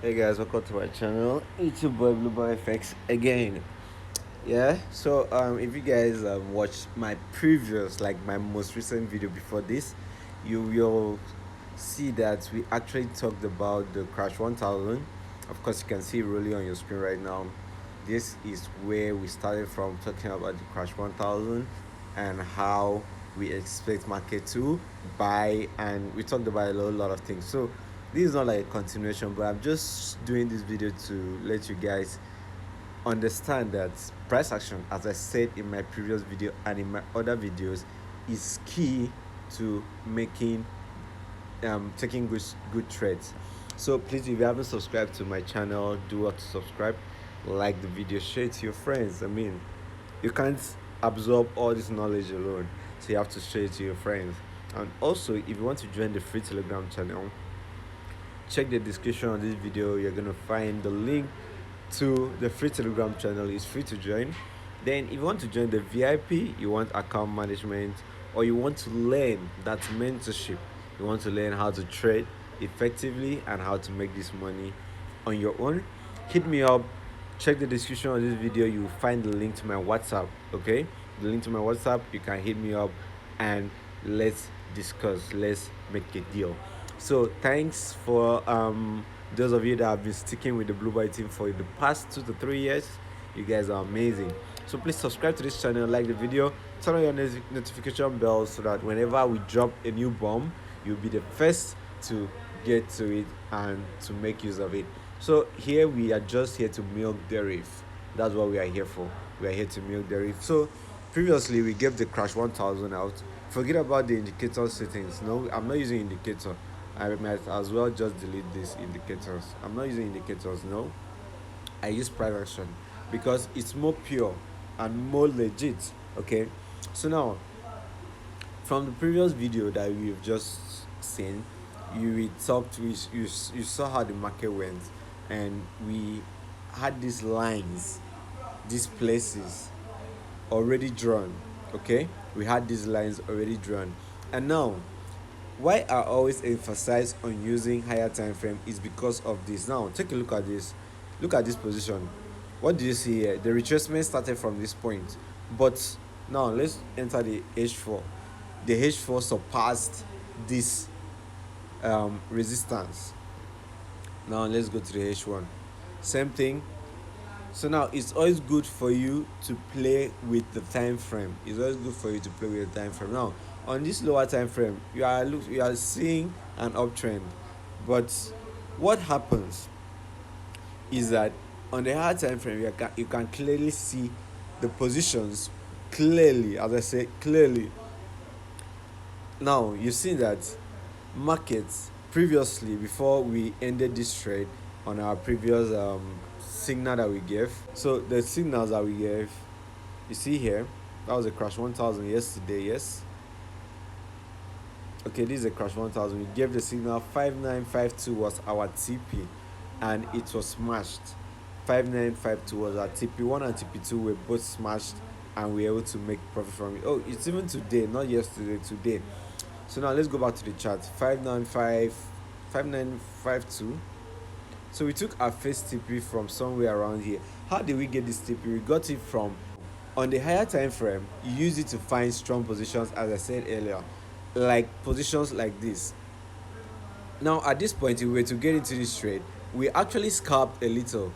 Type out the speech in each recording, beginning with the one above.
Hey guys, welcome to my channel. It's your boy Blue Boy FX again. Yeah, so if you guys watched my previous, like my most recent video before this, you will see that we actually talked about the Crash 1000. Of course, you can see it really on your screen right now. This is where we started from, talking about the Crash 1000 and how we expect market to buy, and we talked about a lot of things. So this is not like a continuation, but I'm just doing this video to let you guys understand that price action, as I said in my previous video and in my other videos, is key to making taking good trades. So please, if you haven't subscribed to my channel, do what to subscribe, like the video, share it to your friends. I mean, you can't absorb all this knowledge alone, so you have to share it to your friends. And also, if you want to join the free Telegram channel, check the description of this video. You're gonna find the link to the free Telegram channel. It's free to join. Then if you want to join the VIP, you want account management, or you want to learn that mentorship, you want to learn how to trade effectively and how to make this money on your own, hit me up. Check the description of this video. You will find the link to my WhatsApp. Okay, the link to my WhatsApp. You can hit me up and let's discuss. Let's make a deal. So thanks for those of you that have been sticking with the Blue Boy team for the past 2 to 3 years. You guys are amazing. So please subscribe to this channel, like the video, turn on your notification bell so that whenever we drop a new bomb, you'll be the first to get to it and to make use of it. So here we are just here to milk the reef. That's what we are here for. We are here to milk the reef. So previously we gave the Crash 1000 out. Forget about the indicator settings. No, I'm not using indicator. I might as well just delete these indicators. I'm not using indicators. No, I use price action because it's more pure and more legit. Okay, so now from the previous video that we've just seen, we talked, you saw how the market went, and we had these lines, these places already drawn. Okay, we had these lines already drawn, and now why I always emphasize on using higher time frame is because of this. Now take a look at this. Look at this position. What do you see here? The retracement started from this point, but now let's enter the H4. The H4 surpassed this resistance. Now let's go to the H1. Same thing. So now it's always good for you to play with the time frame. It's always good for you to play with the time frame. Now on this lower time frame, you are seeing an uptrend, but what happens is that on the higher time frame, you can clearly see the positions clearly. As I say, clearly. Now you see that markets previously, before we ended this trade on our previous signal that we gave. So the signals that we gave, you see here, that was a Crash 1000 yesterday. Yes, okay, this is a Crash 1000. We gave the signal 5952 was our TP, and it was smashed. 5952 was our TP1 and TP2 were both smashed, and we were able to make profit from it. Oh, it's even today, not yesterday, today. So now let's go back to the chart. 5952. So we took our first TP from somewhere around here. How did we get this TP? We got it from, on the higher time frame, you use it to find strong positions, as I said earlier, like positions like this. Now at this point, if we were to get into this trade, we actually scalped a little.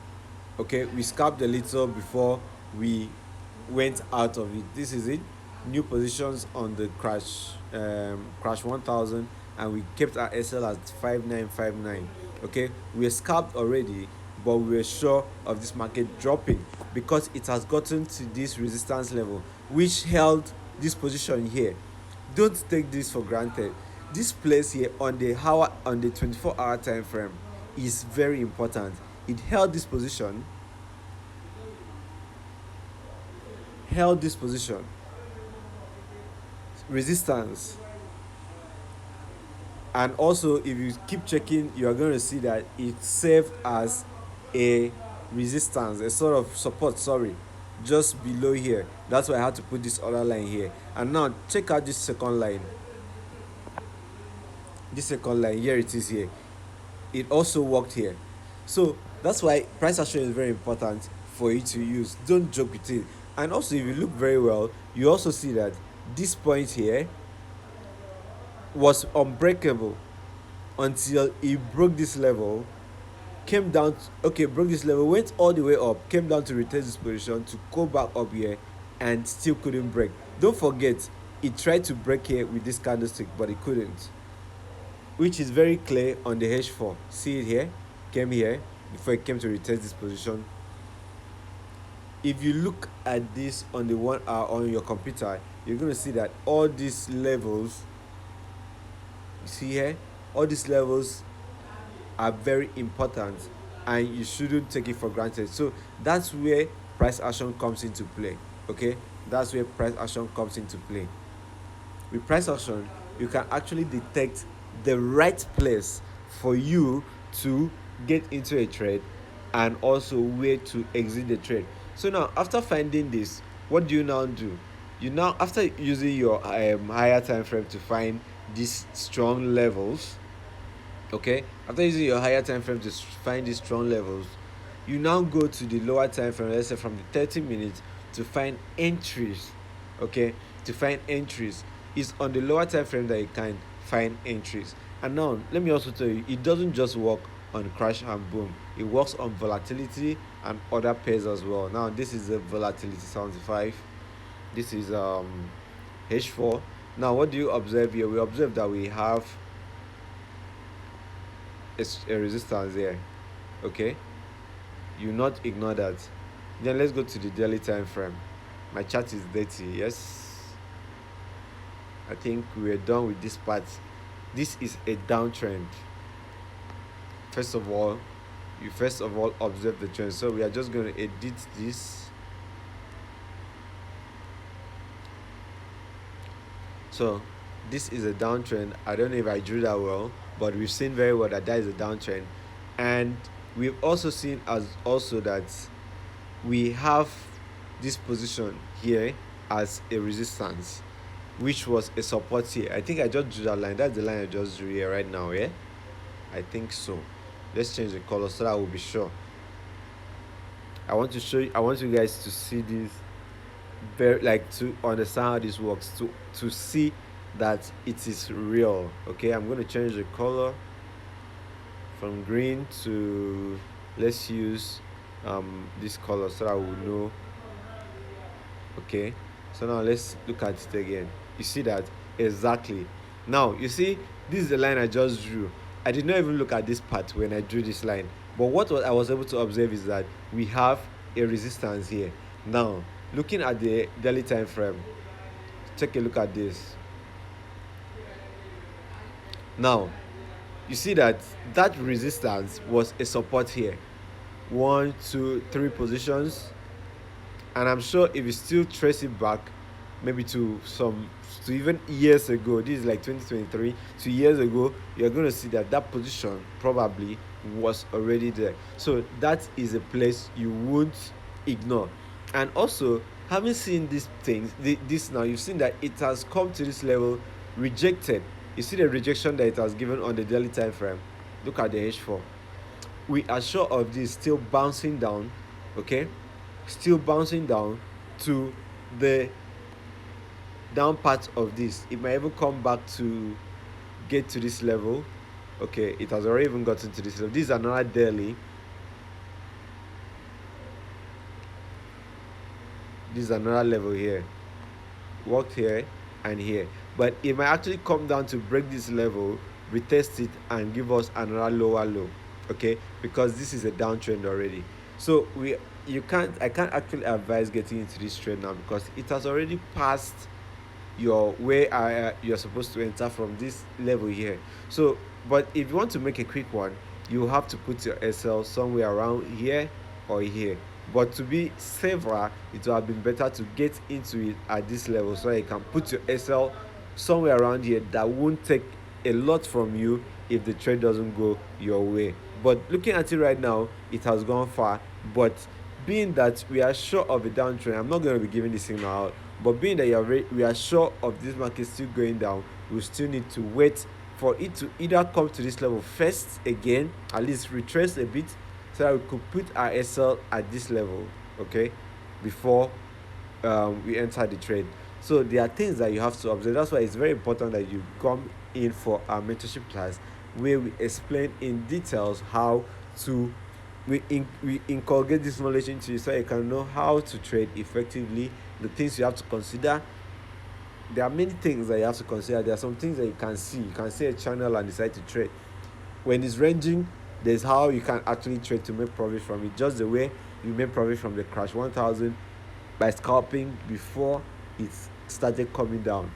Okay, we scalped a little before we went out of it. This is it. New positions on the Crash 1000, and we kept our SL at 5959. Okay, we were scalped already, but we were sure of this market dropping because it has gotten to this resistance level, which held this position here. Don't take this for granted. This place here on the 24-hour time frame is very important. It held this position, resistance, and also if you keep checking, you are going to see that it served as a resistance, a sort of support, sorry, just below here. That's why I had to put this other line here. And now check out this second line. This second line, here it is here. It also worked here. So that's why price action is very important for you to use. Don't joke with it. And also, if you look very well, you also see that this point here was unbreakable until it broke this level, came down okay, broke this level, went all the way up, came down to retest this position to go back up here, and still couldn't break. Don't forget, it tried to break here with this candlestick, but it couldn't, which is very clear on the H4. See it here, came here before it came to retest this position. If you look at this on the 1 hour on your computer, you're going to see that all these levels, you see here, all these levels are very important, and you shouldn't take it for granted. So that's where price action comes into play. Okay, that's where price action comes into play. With price action, you can actually detect the right place for you to get into a trade, and also where to exit the trade. So now, after finding this, what do you now do? You now, after using your higher time frame to find these strong levels, okay, after using your higher time frame to find these strong levels, you now go to the lower time frame, let's say from the 30 minutes, to find entries. Okay, to find entries, it's on the lower time frame that you can find entries. And now let me also tell you, it doesn't just work on crash and boom, it works on volatility and other pairs as well. Now this is a volatility 75, this is H4. Now what do you observe here? We observe that we have a resistance there. Okay, you not ignore that. Then let's go to the daily time frame. My chart is dirty. Yes, I think we're done with this part. This is a downtrend. First of all, you observe the trend. So we are just going to edit this. So this is a downtrend. I don't know if I drew that well, but we've seen very well that is a downtrend. And we've also seen as also that we have this position here as a resistance, which was a support here. I think I just drew that line. That's the line I just drew here right now. Yeah, I think so. Let's change the color so that we'll be sure. I want you guys to see this, very, like, to understand how this works, to see that it is real. Okay, I'm going to change the color from green to, let's use this color so that we'll know. Okay, so now let's look at it again. You see that exactly. Now you see, this is the line I just drew. I did not even look at this part when I drew this line, but what I was able to observe is that we have a resistance here. Now looking at the daily time frame, take a look at this. Now you see that resistance was a support here. 1, 2, 3 positions, and I'm sure if you still trace it back, maybe to even years ago, this is like 2023, 2 years ago, you're going to see that position probably was already there. So that is a place you won't ignore. And also, having seen these things, this now, you've seen that it has come to this level, rejected. You see the rejection that it has given on the daily time frame. Look at the H4. We are sure of this still bouncing down. Okay, still bouncing down to the down part of this. It might even come back to get to this level. Okay, it has already even gotten to this level. This is another daily. This is another level here. Worked here and here, but it might actually come down to break this level, retest it, and give us another lower low. Okay, because this is a downtrend already. So I can't actually advise getting into this trade now, because it has already passed your where you're supposed to enter from this level here. So but if you want to make a quick one, you have to put your SL somewhere around here or here. But to be safer, it would have been better to get into it at this level, so you can put your SL somewhere around here that won't take a lot from you if the trade doesn't go your way. But looking at it right now, it has gone far. But being that we are sure of a downtrend, I'm not going to be giving this signal out, but being that we are sure of this market still going down, we still need to wait for it to either come to this level first again, at least retrace a bit, so that we could put our SL at this level, okay, before we enter the trade. So there are things that you have to observe. That's why it's very important that you come in for our mentorship class where we explain in details how to we inculcate this knowledge into you so you can know how to trade effectively, the things you have to consider. There are many things that you have to consider. There are some things that you can see a channel and decide to trade. When it's ranging, there's how you can actually trade to make profit from it, just the way you made profit from the crash 1000 by scalping before it started coming down.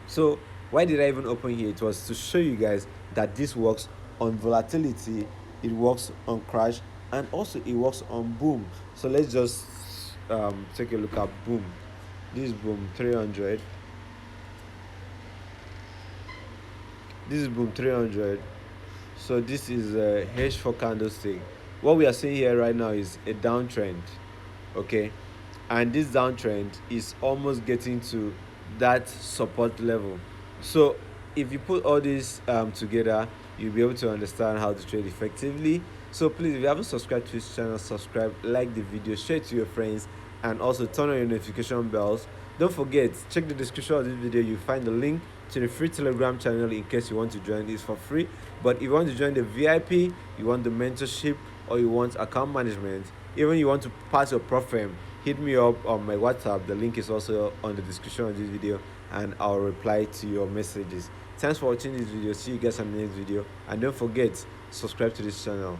So why did I even open here? It was to show you guys that this works on volatility, it works on crash, and also it works on boom. So let's just take a look at boom. This is boom 300. This is boom 300. So this is a H4 candlestick. What we are seeing here right now is a downtrend, okay, and this downtrend is almost getting to that support level. So if you put all this together, you'll be able to understand how to trade effectively. So please, if you haven't subscribed to this channel, subscribe, like the video, share it to your friends, and also turn on your notification bells. Don't forget, check the description of this video. You find the link to the free Telegram channel in case you want to join. It's for free, but if you want to join the VIP, you want the mentorship, or you want account management, even you want to pass your profile, hit me up on my WhatsApp. The link is also on the description of this video, and I'll reply to your messages. Thanks for watching this video. See you guys on the next video, and don't forget, subscribe to this channel.